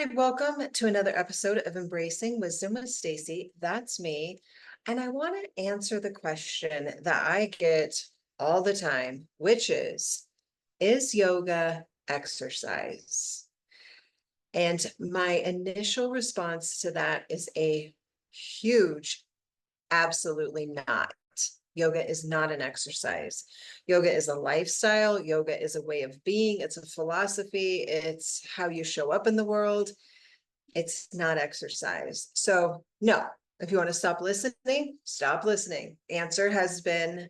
everybody. Welcome to another episode of Embracing Wisdom with Stacie. That's me. And I want to answer the question that I get all the time, which is yoga exercise? And my initial response to that is a huge, absolutely not. Yoga is not an exercise. Yoga is a lifestyle. Yoga is a way of being. It's a philosophy. It's how you show up in the world. It's not exercise. So no, if you want to stop listening, stop listening. Answer has been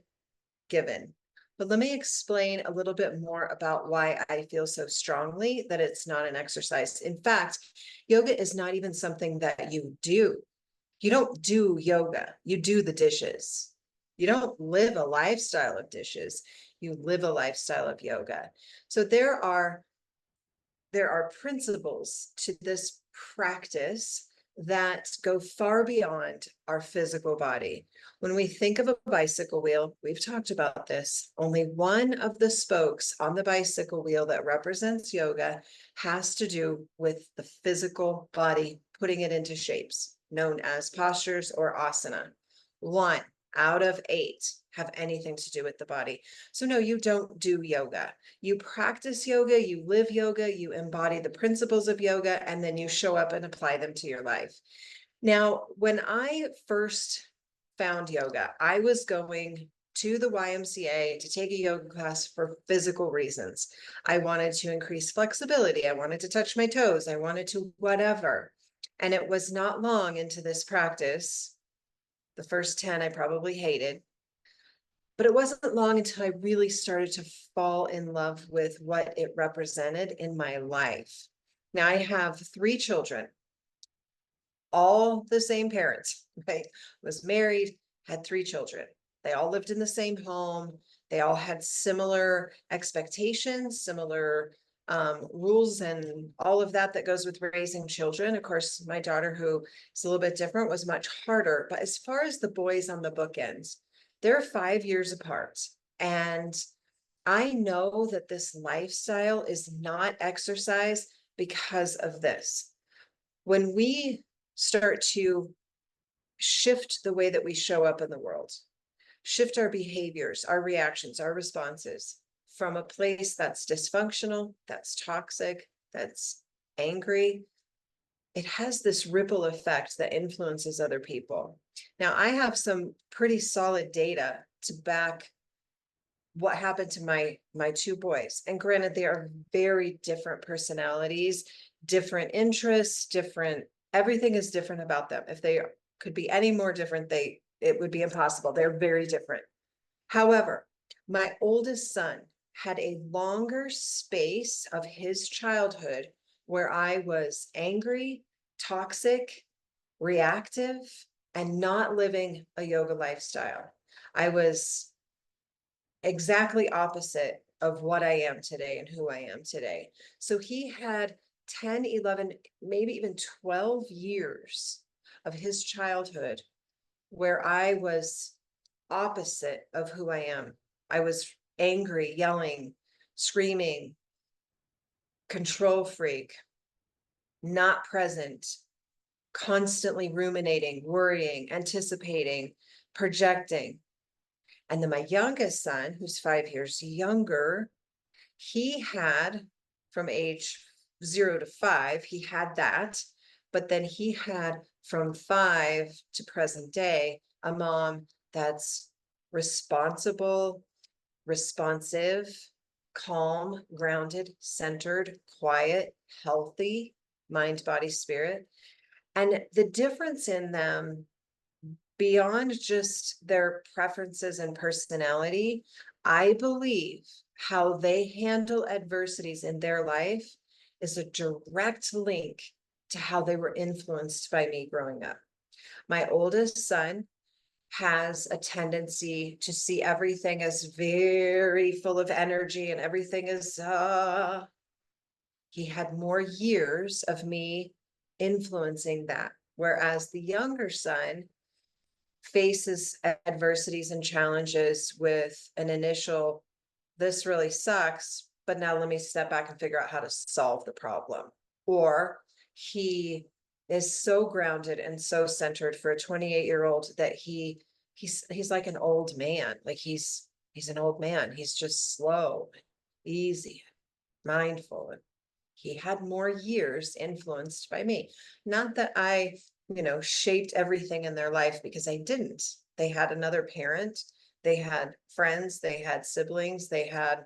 given. But let me explain a little bit more about why I feel so strongly that it's not an exercise. In fact, yoga is not even something that you do. You don't do yoga. You do the dishes. You don't live a lifestyle of dishes. You live a lifestyle of yoga. So there are principles to this practice that go far beyond our physical body. When we think of a bicycle wheel, we've talked about this, only one of the spokes on the bicycle wheel that represents yoga has to do with the physical body, putting it into shapes known as postures or asana. 1 out of 8 have anything to do with the body. So no, you don't do yoga. You practice yoga, you live yoga, you embody the principles of yoga, and then you show up and apply them to your life. Now, when I first found yoga, I was going to the YMCA to take a yoga class for physical reasons. I wanted to increase flexibility. I wanted to touch my toes. I wanted to whatever. And it was not long into this practice. The first 10 I probably hated. But it wasn't long until I really started to fall in love with what it represented in my life. Now I have 3 children, all the same parents, right? Was married, had 3 children. They all lived in the same home. They all had similar expectations, similar rules, and all of that goes with raising children. Of course, my daughter, who is a little bit different, was much harder. But as far as the boys on the bookends, they're 5 years apart. And I know that this lifestyle is not exercise because of this. When we start to shift the way that we show up in the world, shift our behaviors, our reactions, our responses from a place that's dysfunctional, that's toxic, that's angry, it has this ripple effect that influences other people. Now, I have some pretty solid data to back what happened to my 2 boys. And granted, they are very different personalities, different interests, everything is different about them. If they could be any more different, it would be impossible. They're very different. However, my oldest son had a longer space of his childhood where I was angry, toxic, reactive, and not living a yoga lifestyle. I was exactly opposite of what I am today and who I am today. So he had 10, 11, maybe even 12 years of his childhood where I was opposite of who I am. I was angry, yelling, screaming, control freak, not present, constantly ruminating, worrying, anticipating, projecting. And then my youngest son, who's 5 years younger, he had, from age 0 to 5, he had that. But then he had, from 5 to present day, a mom that's responsible, responsive, calm, grounded, centered, quiet, healthy, mind, body, spirit. And the difference in them, beyond just their preferences and personality, I believe how they handle adversities in their life is a direct link to how they were influenced by me growing up. My oldest son has a tendency to see everything as very full of energy and everything is, he had more years of me influencing that. Whereas the younger son faces adversities and challenges with an initial, this really sucks, but now let me step back and figure out how to solve the problem. Or He is so grounded and so centered for a 28-year-old that he's like an old man. Like he's an old man. He's just slow, easy, mindful. And he had more years influenced by me. Not that I, shaped everything in their life, because I didn't. They had another parent, they had friends, they had siblings, they had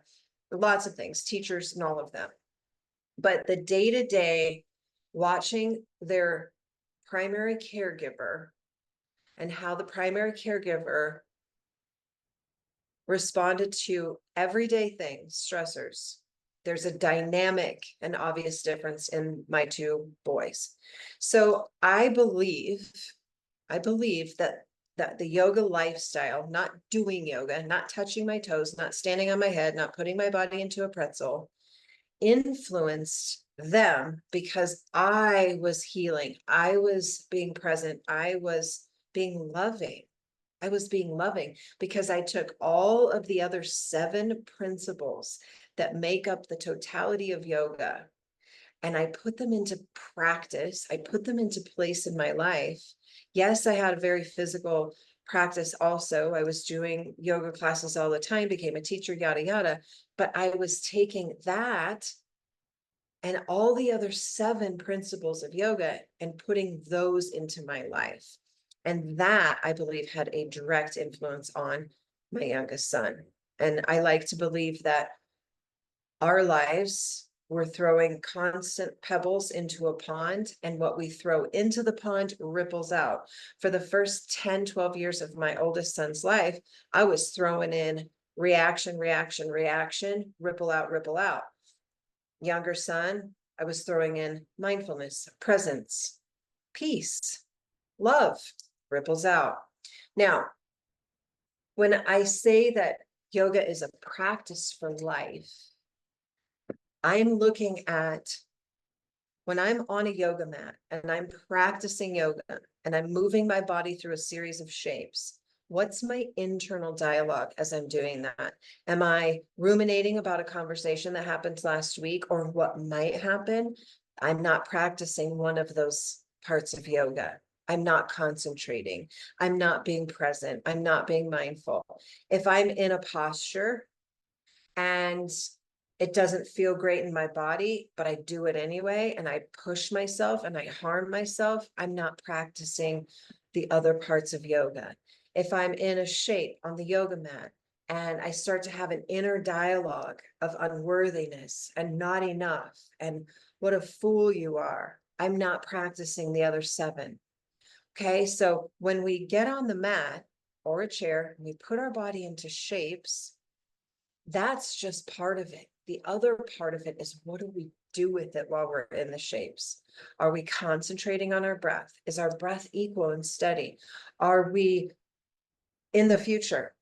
lots of things, teachers, and all of them. But the day-to-day watching their primary caregiver and how the primary caregiver responded to everyday things, stressors. There's a dynamic and obvious difference in my two boys. So I believe that the yoga lifestyle, not doing yoga, not touching my toes, not standing on my head, not putting my body into a pretzel, influenced them, because I was healing. I was being present. I was being loving. Because I took all of the other 7 principles that make up the totality of yoga, and I put them into practice. I put them into place in my life. Yes, I had a very physical practice also. I was doing yoga classes all the time, became a teacher, yada, yada. But I was taking that and all the other 7 principles of yoga and putting those into my life. And that, I believe, had a direct influence on my youngest son. And I like to believe that our lives, we're throwing constant pebbles into a pond, and what we throw into the pond ripples out. For the first 10, 12 years of my oldest son's life, I was throwing in reaction, reaction, reaction, ripple out, ripple out. Younger son, I was throwing in mindfulness, presence, peace, love, ripples out. Now, when I say that yoga is a practice for life, I'm looking at when I'm on a yoga mat and I'm practicing yoga and I'm moving my body through a series of shapes. What's my internal dialogue as I'm doing that? Am I ruminating about a conversation that happened last week or what might happen? I'm not practicing one of those parts of yoga. I'm not concentrating. I'm not being present. I'm not being mindful. If I'm in a posture and it doesn't feel great in my body, but I do it anyway, and I push myself and I harm myself, I'm not practicing the other parts of yoga. If I'm in a shape on the yoga mat and I start to have an inner dialogue of unworthiness and not enough and what a fool you are, I'm not practicing the other 7. Okay, so when we get on the mat or a chair, we put our body into shapes, that's just part of it. The other part of it is, what do we do with it while we're in the shapes? Are we concentrating on our breath? Is our breath equal and steady? Are we in the future?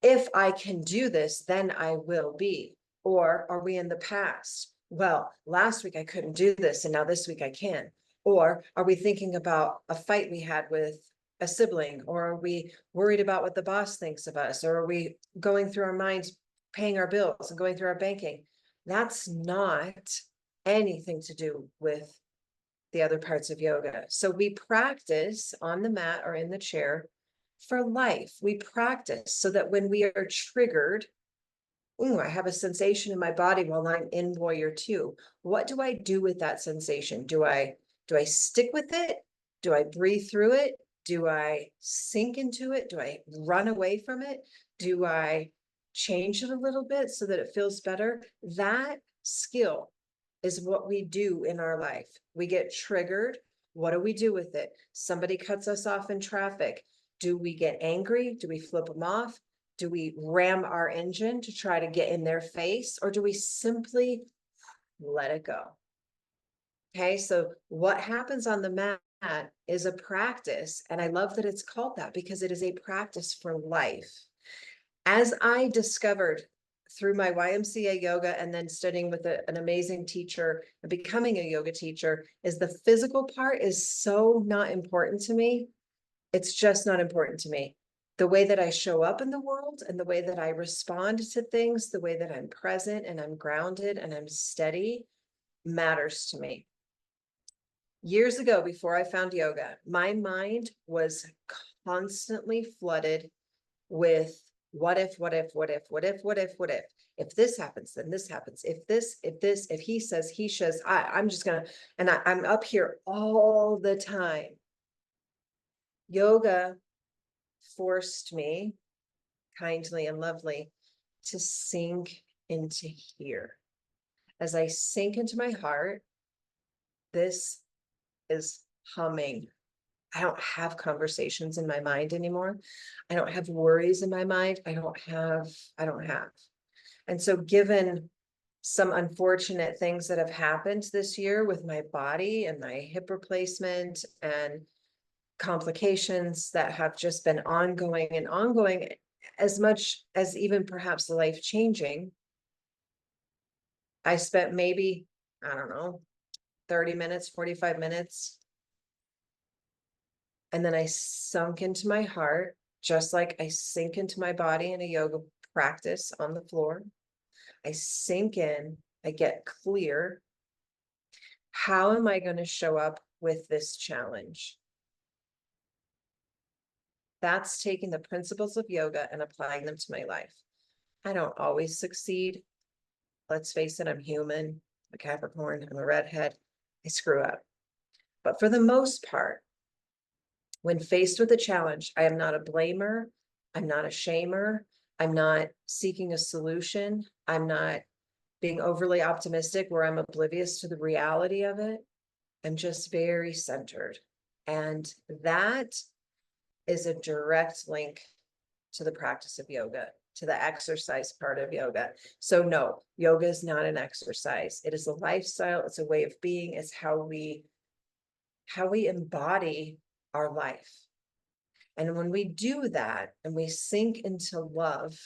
If I can do this, then I will be. Or are we in the past? Well, last week I couldn't do this, and now this week I can. Or are we thinking about a fight we had with a sibling? Or are we worried about what the boss thinks of us? Or are we going through our minds, paying our bills and going through our banking? That's not anything to do with the other parts of yoga. So we practice on the mat or in the chair for life. We practice so that when we are triggered, ooh, I have a sensation in my body while I'm in warrior 2. What do I do with that sensation? Do I stick with it? Do I breathe through it? Do I sink into it? Do I run away from it? Do I change it a little bit so that it feels better? That skill is what we do in our life. We get triggered. What do we do with it? Somebody cuts us off in traffic. Do we get angry? Do we flip them off? Do we ram our engine to try to get in their face? Or do we simply let it go? Okay, so what happens on the mat is a practice. And I love that it's called that because it is a practice for life. As I discovered through my YMCA yoga and then studying with an amazing teacher and becoming a yoga teacher, is the physical part is so not important to me. It's just not important to me. The way that I show up in the world and the way that I respond to things, the way that I'm present and I'm grounded and I'm steady matters to me. Years ago, before I found yoga, my mind was constantly flooded with what if, what if, what if, what if, what if, what if this happens, then this happens. If he says, he says, I'm just gonna, and I'm up here all the time. Yoga forced me, kindly and lovely, to sink into here. As I sink into my heart, this is humming. I don't have conversations in my mind anymore. I don't have worries in my mind. I don't have. And so given some unfortunate things that have happened this year with my body and my hip replacement and complications that have just been ongoing and ongoing, as much as even perhaps life changing, I spent maybe, I don't know, 30 minutes, 45 minutes. And then I sunk into my heart, just like I sink into my body in a yoga practice on the floor. I sink in, I get clear. How am I going to show up with this challenge? That's taking the principles of yoga and applying them to my life. I don't always succeed. Let's face it, I'm human, I'm a Capricorn, I'm a redhead. I screw up. But for the most part, when faced with a challenge, I am not a blamer. I'm not a shamer. I'm not seeking a solution. I'm not being overly optimistic where I'm oblivious to the reality of it. I'm just very centered. And that is a direct link to the practice of yoga, to the exercise part of yoga. So no, yoga is not an exercise. It is a lifestyle. It's a way of being. It's how we embody our life. And when we do that and we sink into love,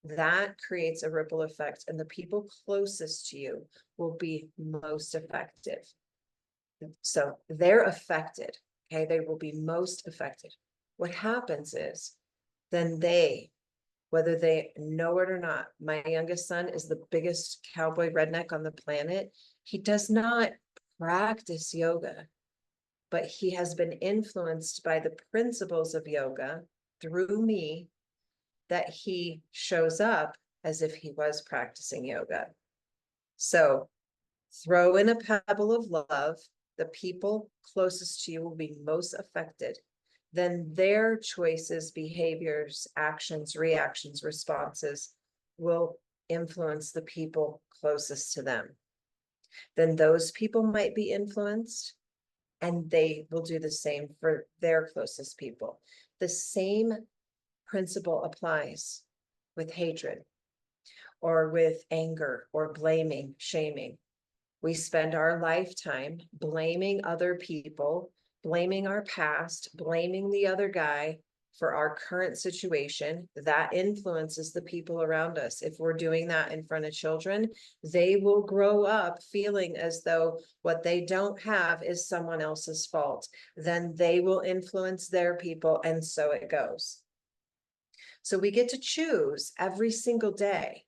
that creates a ripple effect, and the people closest to you will be most effective. So they're affected, okay? They will be most affected. What happens is then they, whether they know it or not, my youngest son is the biggest cowboy redneck on the planet. He does not practice yoga, but he has been influenced by the principles of yoga through me, that he shows up as if he was practicing yoga. So throw in a pebble of love. The people closest to you will be most affected. Then their choices, behaviors, actions, reactions, responses will influence the people closest to them. Then those people might be influenced, and they will do the same for their closest people. The same principle applies with hatred or with anger or blaming, shaming. We spend our lifetime blaming other people, blaming our past, blaming the other guy for our current situation. That influences the people around us. If we're doing that in front of children, they will grow up feeling as though what they don't have is someone else's fault. Then they will influence their people, and so it goes. So we get to choose every single day,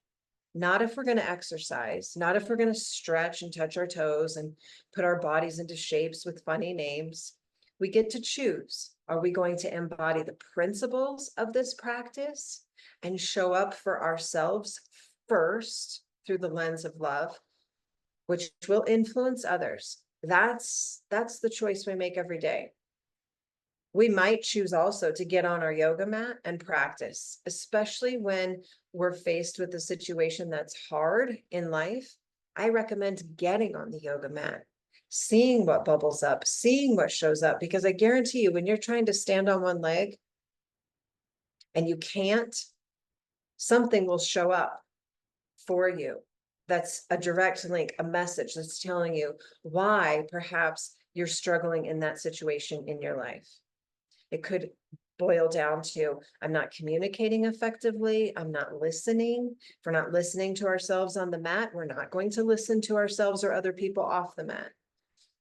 not if we're going to exercise, not if we're going to stretch and touch our toes and put our bodies into shapes with funny names. We get to choose. Are we going to embody the principles of this practice and show up for ourselves first through the lens of love, which will influence others? That's the choice we make every day. We might choose also to get on our yoga mat and practice, especially when we're faced with a situation that's hard in life. I recommend getting on the yoga mat, seeing what bubbles up, seeing what shows up, because I guarantee you, when you're trying to stand on one leg and you can't, something will show up for you. That's a direct link, a message that's telling you why perhaps you're struggling in that situation in your life. It could boil down to, I'm not communicating effectively. I'm not listening. If we're not listening to ourselves on the mat, we're not going to listen to ourselves or other people off the mat.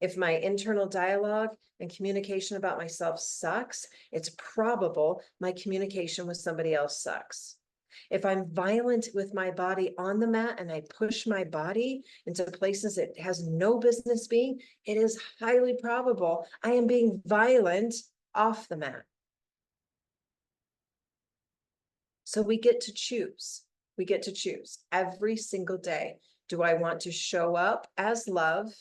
If my internal dialogue and communication about myself sucks, it's probable my communication with somebody else sucks. If I'm violent with my body on the mat and I push my body into places it has no business being, it is highly probable I am being violent off the mat. So we get to choose. We get to choose every single day. Do I want to show up as love,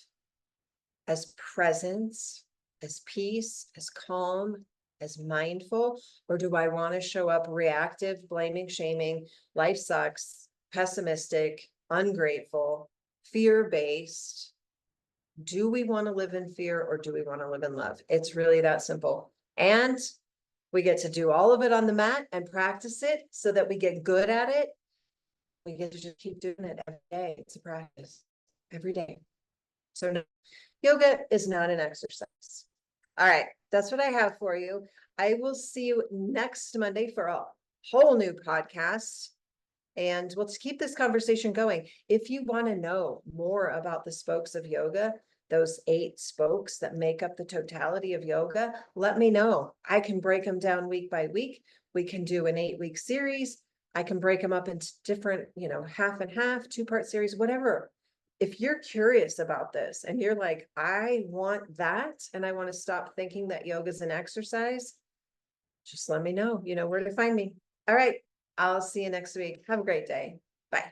as presence, as peace, as calm, as mindful, or do I want to show up reactive, blaming, shaming, life sucks, pessimistic, ungrateful, fear-based? Do we want to live in fear or do we want to live in love? It's really that simple. And we get to do all of it on the mat and practice it so that we get good at it. We get to just keep doing it every day. It's a practice every day. So no, yoga is not an exercise. All right, that's what I have for you. I will see you next Monday for a whole new podcast. And we'll keep this conversation going. If you want to know more about the spokes of yoga, those 8 spokes that make up the totality of yoga, let me know. I can break them down week by week. We can do an 8-week series. I can break them up into different, half and half, 2-part series, whatever. If you're curious about this and you're like, I want that, and I want to stop thinking that yoga is an exercise, just let me know. You know where to find me. All right. I'll see you next week. Have a great day. Bye.